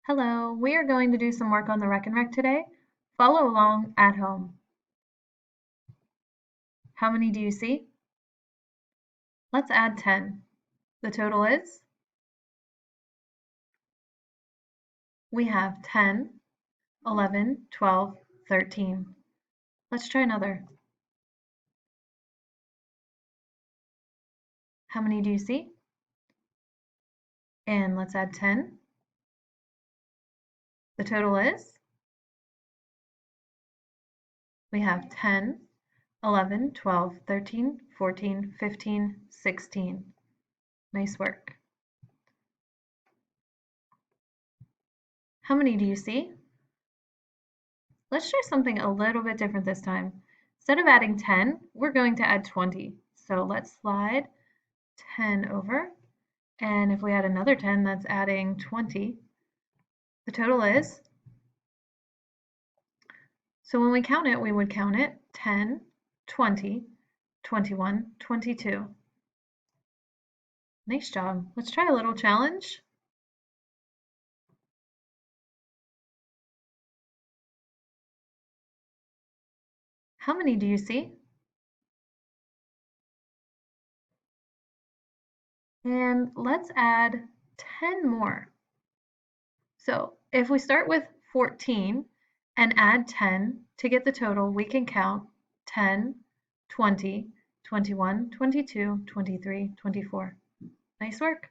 Hello, we are going to do some work on the Reck and Rec today. Follow along at home. How many do you see? Let's add 10. The total is? We have 10, 11, 12, 13. Let's try another. How many do you see? And let's add 10. The total is? We have 10, 11, 12, 13, 14, 15, 16. Nice work. How many do you see? Let's try something a little bit different this time. Instead of adding 10, we're going to add 20. So let's slide 10 over. And if we add another 10, that's adding 20. The total is? So when we count it, we would count it 10, 20, 21, 22. Nice job. Let's try a little challenge. How many do you see? And let's add 10 more. So if we start with 14 and add 10 to get the total, we can count 10, 20, 21, 22, 23, 24. Nice work.